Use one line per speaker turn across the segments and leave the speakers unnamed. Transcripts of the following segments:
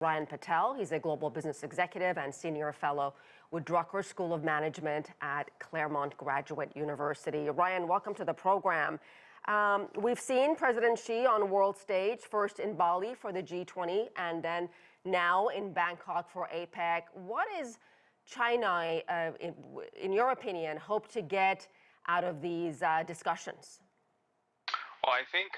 Ryan Patel. He's a global business executive and senior fellow with Drucker School of Management at Claremont Graduate University. Ryan, welcome to the program. We've seen President Xi on world stage, first in Bali for the G20 and then now in Bangkok for APEC. What is China, in your opinion, hope to get out of these discussions?
Well, I think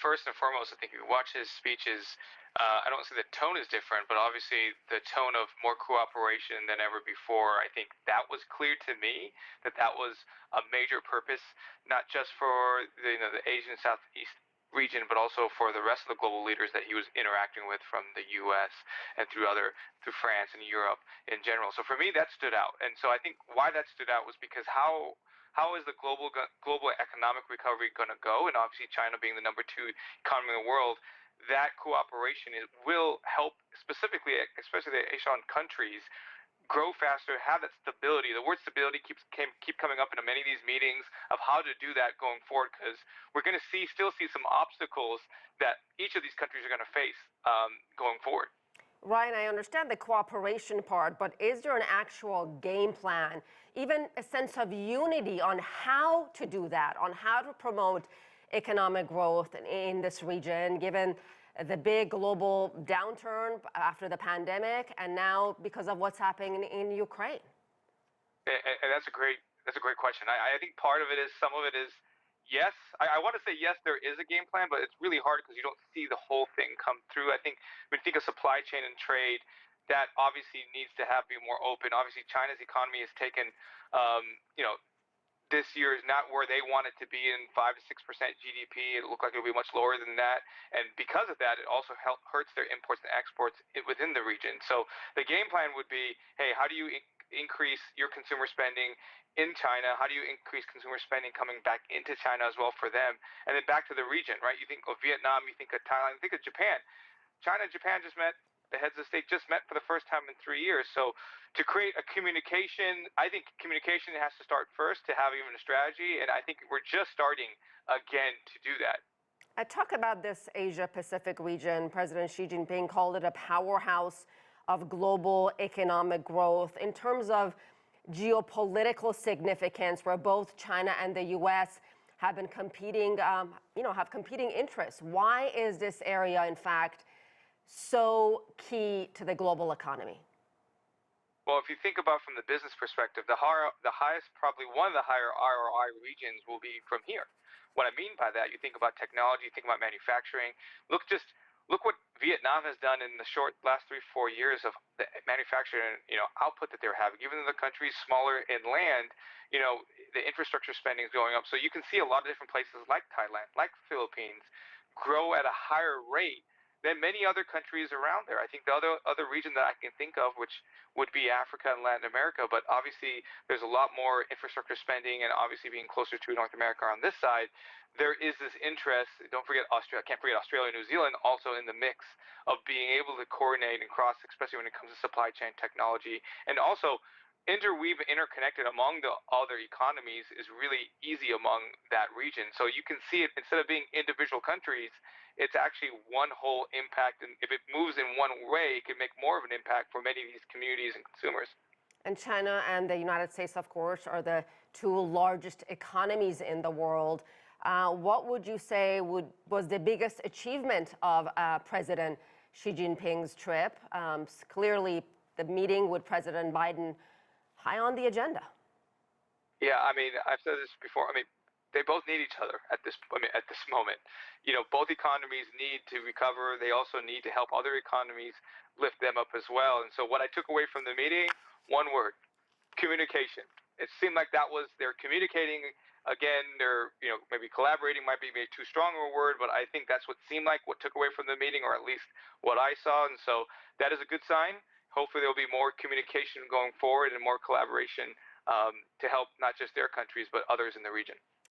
first and foremost, I think if you watch his speeches, I don't say the tone is different, but obviously the tone of more cooperation than ever before. I think that was clear to me that was a major purpose, not just for the Asian Southeast region, but also for the rest of the global leaders that he was interacting with from the U.S. and through France and Europe in general. So for me, that stood out. And so I think why that stood out was because how is the global economic recovery going to go? And obviously China being the number 2 economy in the world, that cooperation will help specifically, especially the Asian countries, grow faster, have that stability. The word stability keep coming up in many of these meetings of how to do that going forward, because we're going to still see some obstacles that each of these countries are going to face going forward.
Ryan, I understand the cooperation part, but is there an actual game plan, even a sense of unity on how to do that, on how to promote economic growth in this region, given the big global downturn after the pandemic and now because of what's happening in Ukraine?
And that's a great question. I think part of it is, some of it is, yes, I want to say yes, there is a game plan, but it's really hard because you don't see the whole thing come through. I think when you think of supply chain and trade, that obviously needs to be more open. Obviously, China's economy has taken, this year is not where they want it to be in 5 to 6% GDP. It looked like it'll be much lower than that. And because of that, it also hurts their imports and exports within the region. So the game plan would be, hey, how do you increase your consumer spending in China? How do you increase consumer spending coming back into China as well for them? And then back to the region, right? You think of Vietnam, you think of Thailand, you think of Japan. China and Japan just met. The heads of state just met for the first time in 3 years. So to create a communication, I think communication has to start first to have even a strategy. And I think we're just starting again to do that.
Talk about this Asia-Pacific region. President Xi Jinping called it a powerhouse of global economic growth. In terms of geopolitical significance, where both China and the U.S. have been competing, have competing interests. Why is this area, in fact, so key to the global economy?
Well, if you think about from the business perspective, the highest, probably one of the higher ROI regions will be from here. What I mean by that, you think about technology, you think about manufacturing. Look what Vietnam has done in the last 3-4 years of the manufacturing, output that they're having. Even though the country is smaller in land, the infrastructure spending is going up. So you can see a lot of different places like Thailand, like Philippines, grow at a higher rate than many other countries around there. I think the other region that I can think of, which would be Africa and Latin America, but obviously there's a lot more infrastructure spending, and obviously being closer to North America on this side, there is this interest. Don't forget Australia. I can't forget Australia and New Zealand also in the mix of being able to coordinate and cross, especially when it comes to supply chain technology, and also interconnected among the other economies is really easy among that region. So you can see it, instead of being individual countries, it's actually one whole impact. And if it moves in one way, it can make more of an impact for many of these communities and consumers.
And China and the United States, of course, are the 2 largest economies in the world. What would you say was the biggest achievement of President Xi Jinping's trip? Clearly, the meeting with President Biden high on the agenda.
Yeah, I mean, I've said this before. I mean, they both need each other at this moment. Both economies need to recover. They also need to help other economies lift them up as well. And so what I took away from the meeting, one word: communication. It seemed like they're communicating again. They're, maybe collaborating might be maybe too strong a word, but I think that's what seemed like what took away from the meeting, or at least what I saw. And so that is a good sign. Hopefully there'll be more communication going forward and more collaboration to help not just their countries, but others in the region.